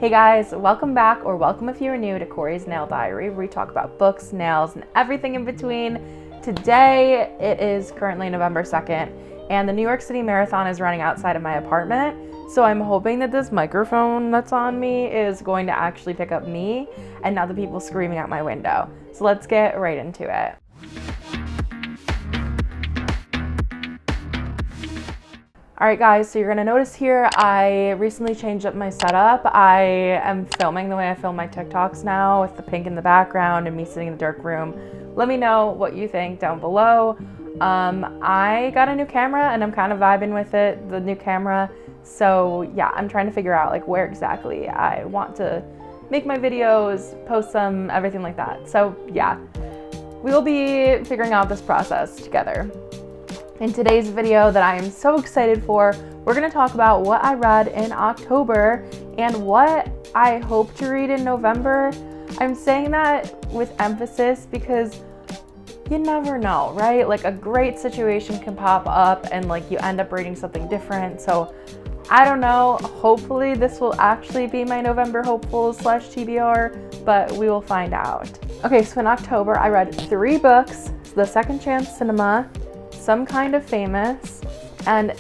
Hey guys, welcome back, or welcome if you're new to Corey's Nail Diary, where we talk about books, nails, and everything in between. Today, it is currently November 2nd, and the New York City Marathon is running outside of my apartment, so I'm hoping that this microphone that's on me is going to actually pick up me and not the people screaming out my window. So let's get right into it. Alright guys, so you're going to notice here I recently changed up my setup. I am filming the way I film my TikToks now, with the pink in the background and me sitting in the dark room. Let me know what you think down below. I got a new camera and I'm kind of vibing with it, the new camera. So yeah, I'm trying to figure out like where exactly I want to make my videos, post them, everything like that. So yeah, we'll be figuring out this process together. In today's video that I am so excited for, we're going to talk about what I read in October and what I hope to read in November. I'm saying that with emphasis because you never know, right? Like a great situation can pop up and like you end up reading something different. So I don't know, hopefully this will actually be my November hopeful / TBR, but we will find out. Okay, so in October I read 3 books: The Second Chance Cinema, Some Kind of Famous, and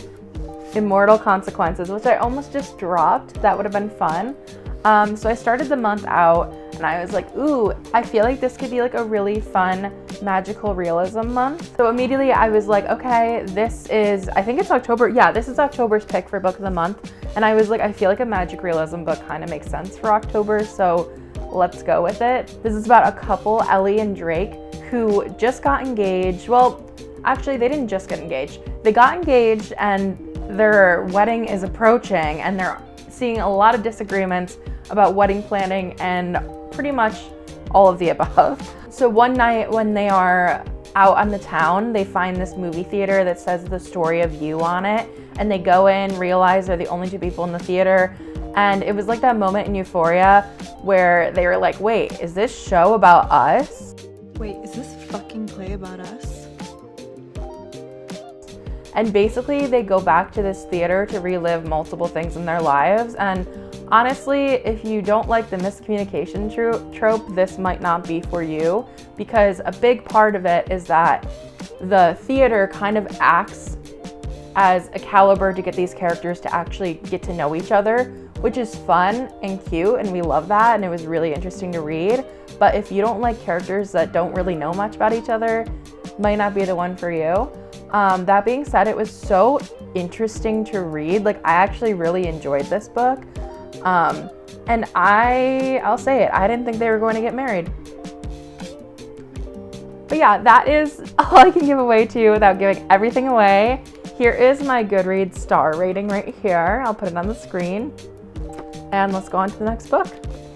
Immortal Consequences, which I almost just dropped. That would have been fun. So I started the month out and I was like, ooh, I feel like this could be like a really fun magical realism month. So immediately I was like, okay, this is, I think it's October. Yeah, this is October's pick for book of the month. And I was like, I feel like a magic realism book kind of makes sense for October. So let's go with it. This is about a couple, Ellie and Drake, who just got engaged. Well, actually, they didn't just get engaged. They got engaged and their wedding is approaching and they're seeing a lot of disagreements about wedding planning and pretty much all of the above. So one night when they are out on the town, they find this movie theater that says The Story of You on it, and they go in, realize they're the only 2 people in the theater. And it was like that moment in Euphoria where they were like, wait, is this show about us? Wait, is this fucking play about us? And basically they go back to this theater to relive multiple things in their lives. And honestly, if you don't like the miscommunication trope, this might not be for you, because a big part of it is that the theater kind of acts as a caliber to get these characters to actually get to know each other, which is fun and cute, and we love that, and it was really interesting to read. But if you don't like characters that don't really know much about each other, might not be the one for you. That being said, it was so interesting to read. Like, I actually really enjoyed this book. And I'll say it, I didn't think they were going to get married. But yeah, that is all I can give away to you without giving everything away. Here is my Goodreads star rating right here. I'll put it on the screen. And let's go on to the next book.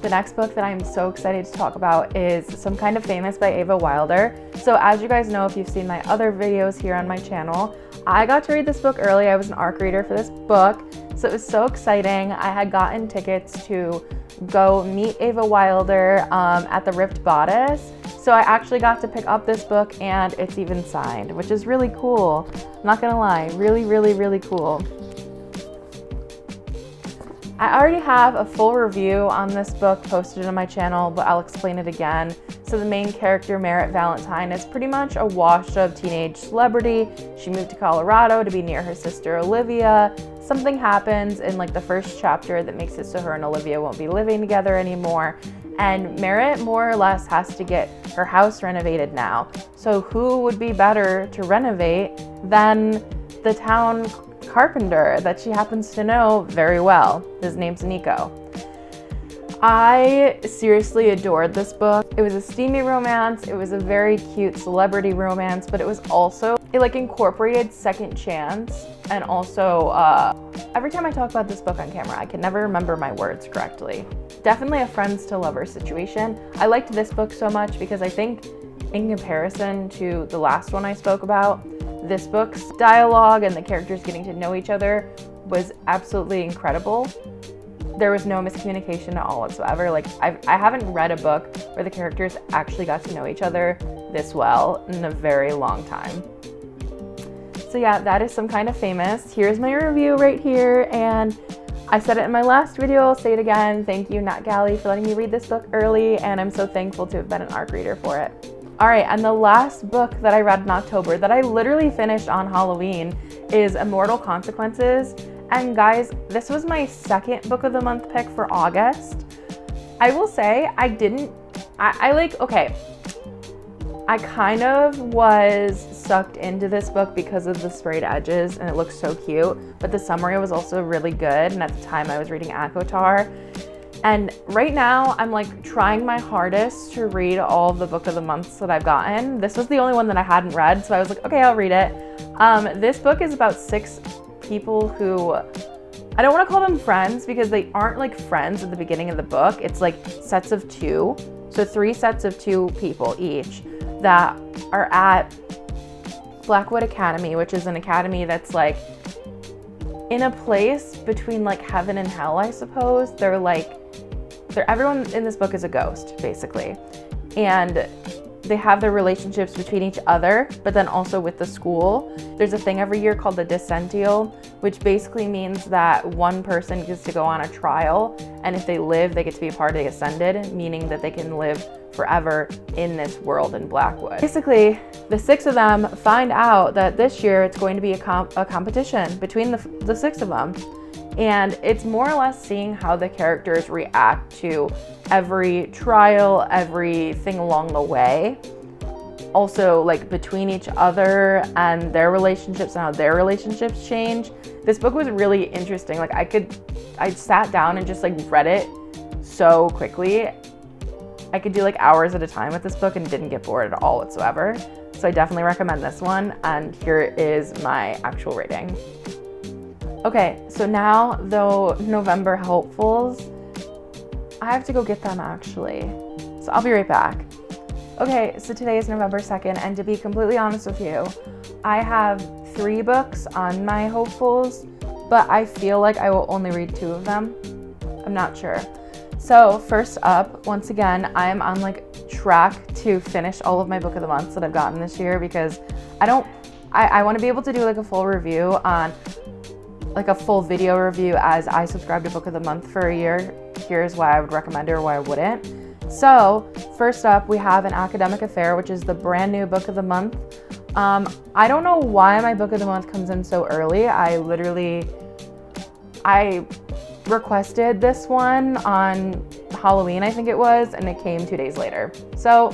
The next book that I'm so excited to talk about is Some Kind of Famous by Ava Wilder. So as you guys know, if you've seen my other videos here on my channel, I got to read this book early. I was an ARC reader for this book, so it was so exciting. I had gotten tickets to go meet Ava Wilder at the Ripped Bodice. So I actually got to pick up this book and it's even signed, which is really cool. I'm not gonna lie, really, really, really cool. I already have a full review on this book posted on my channel, but I'll explain it again. So the main character, Merritt Valentine, is pretty much a washed-up teenage celebrity. She moved to Colorado to be near her sister Olivia. Something happens in like the first chapter that makes it so her and Olivia won't be living together anymore. And Merritt more or less has to get her house renovated now. So who would be better to renovate than the town carpenter that she happens to know very well. His name's Nico. I seriously adored this book. It was a steamy romance. It was a very cute celebrity romance, but it was also, it like incorporated second chance. And also, every time I talk about this book on camera, I can never remember my words correctly. Definitely a friends to lovers situation. I liked this book so much because I think in comparison to the last one I spoke about, this book's dialogue and the characters getting to know each other was absolutely incredible. There was no miscommunication at all whatsoever. Like, I haven't read a book where the characters actually got to know each other this well in a very long time. So yeah, that is Some Kind of Famous. Here's my review right here, and I said it in my last video, I'll say it again. Thank you, Nat Galley, for letting me read this book early, and I'm so thankful to have been an ARC reader for it. All right, and the last book that I read in October that I literally finished on Halloween is Immortal Consequences. And guys, this was my second book of the month pick for August. I will say I kind of was sucked into this book because of the sprayed edges and it looks so cute, but the summary was also really good, and at the time I was reading Akotar. And right now I'm like trying my hardest to read all of the book of the months that I've gotten. This was the only one that I hadn't read, so I was like, okay, I'll read it. This book is about 6 people who, I don't want to call them friends because they aren't like friends at the beginning of the book. It's like sets of 2. So 3 sets of 2 people each that are at Blackwood Academy, which is an academy that's like in a place between like heaven and hell, I suppose. Everyone in this book is a ghost, basically. And they have their relationships between each other, but then also with the school. There's a thing every year called the Decential, which basically means that one person gets to go on a trial, and if they live, they get to be a part of the Ascended, meaning that they can live forever in this world in Blackwood. Basically, the 6 of them find out that this year it's going to be a competition between the 6 of them. And it's more or less seeing how the characters react to every trial, everything along the way. Also, like between each other and their relationships and how their relationships change. This book was really interesting. Like I sat down and just like read it so quickly. I could do like hours at a time with this book and didn't get bored at all whatsoever. So I definitely recommend this one. And here is my actual rating. Okay, so now though November hopefuls, I have to go get them actually. So I'll be right back. Okay, so today is November 2nd, and to be completely honest with you, I have 3 books on my hopefuls, but I feel like I will only read 2 of them. I'm not sure. So first up, once again, I am on like track to finish all of my book of the months that I've gotten this year because I want to be able to do like a full review on like a full video review as I subscribe to book of the month for a year. Here's why I would recommend it or why I wouldn't. So first up, we have An Academic Affair, which is the brand new book of the month. I don't know why my book of the month comes in so early. I requested this one on Halloween, I think it was, and it came 2 days later. So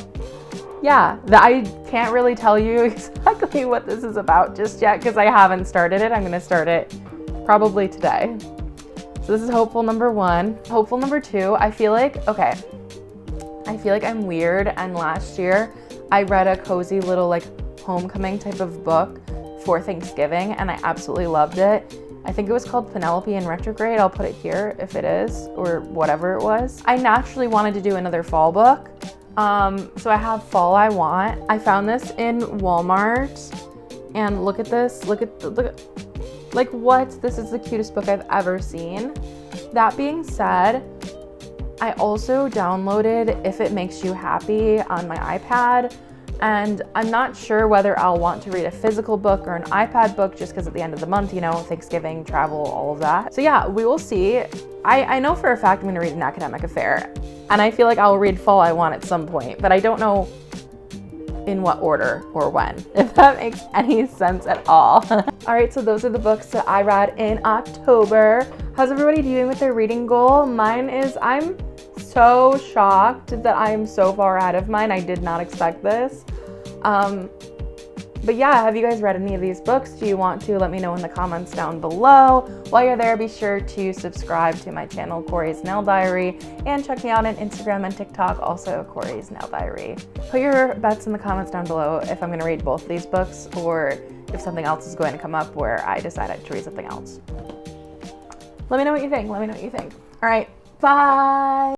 yeah, I can't really tell you exactly what this is about just yet because I haven't started it. I'm gonna start it probably today. So this is hopeful number 1. Hopeful number 2, I feel like I'm weird, and last year I read a cozy little like homecoming type of book for Thanksgiving and I absolutely loved it. I think it was called Penelope in Retrograde. I'll put it here if it is, or whatever it was. I naturally wanted to do another fall book. So I have Fall I Want. I found this in Walmart and look at this, look at like what? This is the cutest book I've ever seen. That being said, I also downloaded If It Makes You Happy on my iPad, and I'm not sure whether I'll want to read a physical book or an iPad book just because at the end of the month, you know, Thanksgiving, travel, all of that. So yeah, we will see. I know for a fact I'm gonna read An Academic Affair, and I feel like I'll read Fall I Want at some point, but I don't know in what order or when, if that makes any sense at all. All right, so those are the books that I read in October. How's everybody doing with their reading goal? Mine is, I'm so shocked that I'm so far ahead of mine. I did not expect this. But yeah, have you guys read any of these books? Do you want to? Let me know in the comments down below. While you're there, be sure to subscribe to my channel, Corey's Nail Diary, and check me out on Instagram and TikTok, also Corey's Nail Diary. Put your bets in the comments down below if I'm gonna read both these books or if something else is going to come up where I decided to read something else. Let me know what you think. Let me know what you think. All right, bye.